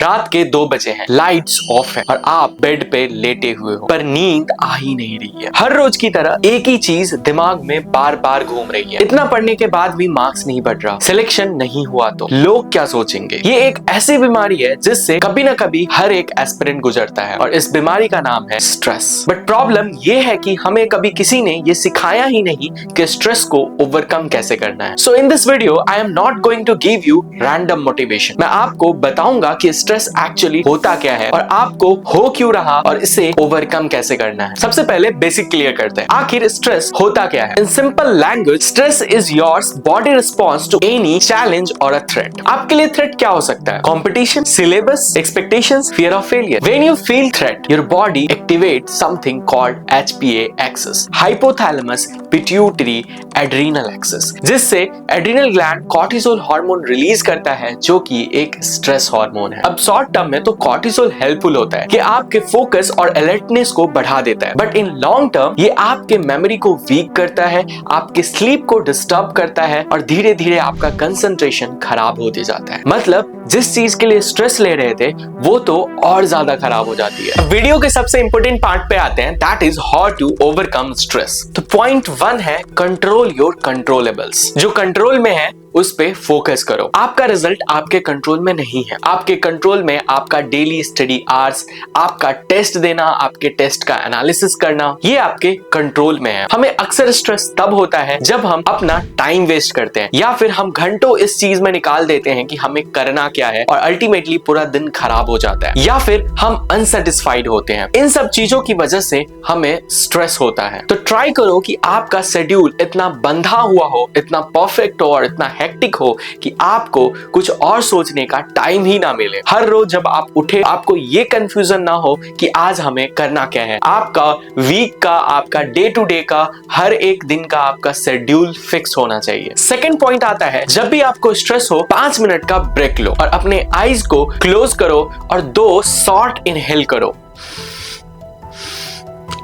रात के 2 बजे हैं, लाइट्स ऑफ है और आप बेड पे लेटे हुए हो, पर नींद आ ही नहीं रही है। हर रोज की तरह एक ही चीज दिमाग में बार बार घूम रही है। इतना पढ़ने के बाद भी मार्क्स नहीं बढ़ रहा, सिलेक्शन नहीं हुआ तो लोग क्या सोचेंगे। ये एक ऐसी बीमारी है जिससे कभी ना कभी हर एक एस्पिरेंट गुजरता है और इस बीमारी का नाम है स्ट्रेस। बट प्रॉब्लम ये है कि हमें कभी किसी ने ये सिखाया ही नहीं कि स्ट्रेस को ओवरकम कैसे करना है। So in this video I am not going to give you random motivation. मैं आपको बताऊंगा कि स्ट्रेस एक्चुअली होता क्या है और आपको हो क्यों रहा और इसे ओवरकम कैसे करना है। सबसे पहले बेसिक क्लियर करते हैं, आखिर स्ट्रेस होता क्या है। In simple language, stress is your body response to any challenge और अ थ्रेट। आपके लिए थ्रेट क्या हो सकता है? Competition, syllabus, expectations, fear of failure. When you feel threat, your body activate something called HPA axis, hypothalamus pituitary adrenal axis, जिससे adrenal gland cortisol hormone release करता है जो कि एक स्ट्रेस हार्मोन है। अब शॉर्ट टर्म में तो कॉर्टिसोल हेल्पफुल होता है कि आपके फोकस और अलर्टनेस को बढ़ा देता है, बट इन लॉन्ग टर्म ये आपके मेमोरी को वीक करता है, आपके स्लीप को डिस्टर्ब करता है और धीरे धीरे आपका कंसंट्रेशन खराब होते जाता है। मतलब जिस चीज के लिए स्ट्रेस ले रहे थे वो तो और ज्यादा खराब हो जाती है। अब वीडियो के सबसे इंपॉर्टेंट पार्ट पे आते हैं, that is how to overcome stress. तो पॉइंट 1 है कंट्रोल योर कंट्रोलेबल्स। जो कंट्रोल में है उस पे फोकस करो। आपका रिजल्ट आपके कंट्रोल में नहीं है। आपके कंट्रोल में आपका डेली स्टडी आवर्स, आपका टेस्ट देना, आपके टेस्ट का एनालिसिस करना, ये आपके कंट्रोल में है। हमें अक्सर स्ट्रेस तब होता है जब हम अपना टाइम वेस्ट करते हैं या फिर हम घंटों इस चीज में निकाल देते हैं कि हमें करना क्या है और अल्टीमेटली पूरा दिन खराब हो जाता है, या फिर हम अनसेटिस्फाइड होते हैं। इन सब चीजों की वजह से हमें स्ट्रेस होता है। तो ट्राई करो कि आपका शेड्यूल इतना बंधा हुआ हो, इतना परफेक्ट हो और इतना हेक्टिक हो कि आपको कुछ और सोचने का टाइम ही ना मिले। हर रोज जब आप उठे आपको ये कंफ्यूजन ना हो कि आज हमें करना क्या है। आपका वीक का, आपका डे टू डे का, हर एक दिन का आपका शेड्यूल फिक्स होना चाहिए। सेकंड पॉइंट आता है, जब भी आपको स्ट्रेस हो 5 मिनट का ब्रेक लो और अपने आईज को क्लोज करो और 2 शॉर्ट इनहेल करो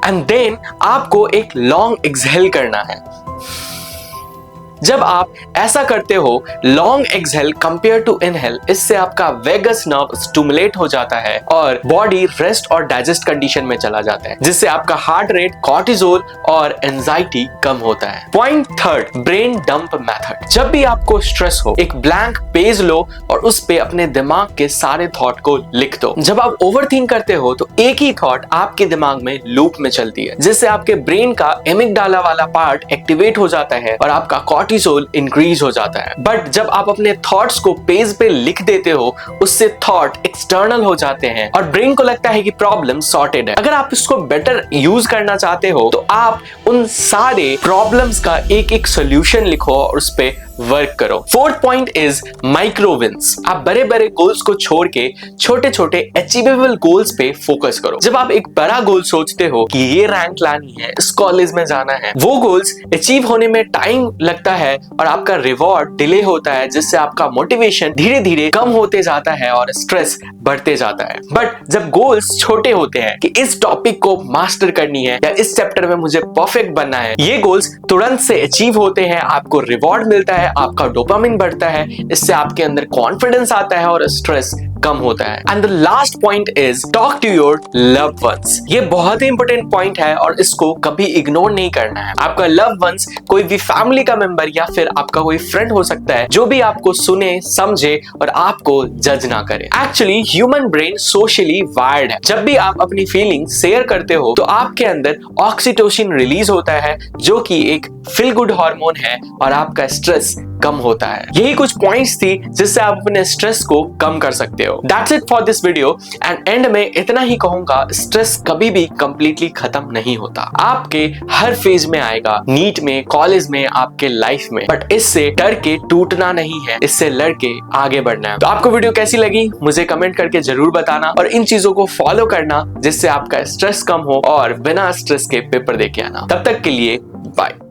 एंड देन आपको एक लॉन्ग एक्सहेल करना है। जब आप ऐसा करते हो long exhale compare to inhale, इससे आपका वेगस नर्व स्टिमुलेट हो जाता है और बॉडी रेस्ट और डाइजेस्ट कंडीशन में चला जाता है, जिससे आपका हार्ट रेट, कॉर्टिसोल और एंजाइटी कम होता है। Point 3, brain dump method. जब भी आपको स्ट्रेस हो एक ब्लैंक पेज लो और उस पे अपने दिमाग के सारे थॉट को लिख दो। जब आप ओवरथिंक करते हो तो एक ही थॉट आपके दिमाग में लूप में चलती है, जिससे आपके ब्रेन का एमिगडाला वाला पार्ट एक्टिवेट हो जाता है और आपका कॉर्टिसोल इंक्रीज हो जाता है। बट जब आप अपने थॉट्स को पेज पे लिख देते हो उससे थॉट एक्सटर्नल हो जाते हैं और ब्रेन को लगता है कि प्रॉब्लम सॉर्टेड है। अगर आप इसको बेटर यूज करना चाहते हो तो आप उन सारे प्रॉब्लम्स का एक एक सोल्यूशन लिखो और उस पे वर्क करो। 4th point is micro wins. आप बड़े बड़े गोल्स को छोड़ के छोटे छोटे अचीवेबल गोल्स पे फोकस करो। जब आप एक बड़ा गोल सोचते हो कि ये रैंक लानी है, इस कॉलेज में जाना है, वो गोल्स अचीव होने में टाइम लगता है और आपका रिवॉर्ड डिले होता है, जिससे आपका मोटिवेशन धीरे धीरे कम होते जाता है और स्ट्रेस बढ़ते जाता है। बट जब गोल्स छोटे होते हैं कि इस टॉपिक को मास्टर करनी है या इस चैप्टर में मुझे परफेक्ट बनना है, ये गोल्स तुरंत से अचीव होते हैं, आपको रिवॉर्ड मिलता है, आपका डोपामिन बढ़ता है, इससे आपके अंदर कॉन्फिडेंस आता है और स्ट्रेस कम होता है। And the last point is talk to your loved ones. ये बहुत ही इंपॉर्टेंट पॉइंट है और इसको कभी इग्नोर नहीं करना है। आपका लव्ड वंस कोई भी फैमिली का मेंबर या फिर आपका कोई फ्रेंड हो सकता है जो भी आपको सुने, समझे और आपको जज ना करे। Actually human brain socially wired है। जब भी आप अपनी फीलिंग्स शेयर करते हो तो आपके अंदर ऑक्सीटोसिन रिलीज होता है जो कि एक फील गुड हार्मोन है और आपका स्ट्रेस कम होता है। यही कुछ पॉइंट्स थी जिससे आप अपने स्ट्रेस को कम कर सकते हो। That's it for this video and and में इतना ही कहूंगा, स्ट्रेस कभी भी कंप्लीटली खत्म नहीं होता। आपके हर फेज में आएगा, नीट में, कॉलेज में, आपके लाइफ में, बट इससे डर के टूटना नहीं है, इससे लड़ के आगे बढ़ना है। तो आपको वीडियो कैसी लगी मुझे कमेंट करके जरूर बताना और इन चीजों को फॉलो करना जिससे आपका स्ट्रेस कम हो और बिना स्ट्रेस के पेपर देके आना। तब तक के लिए बाय।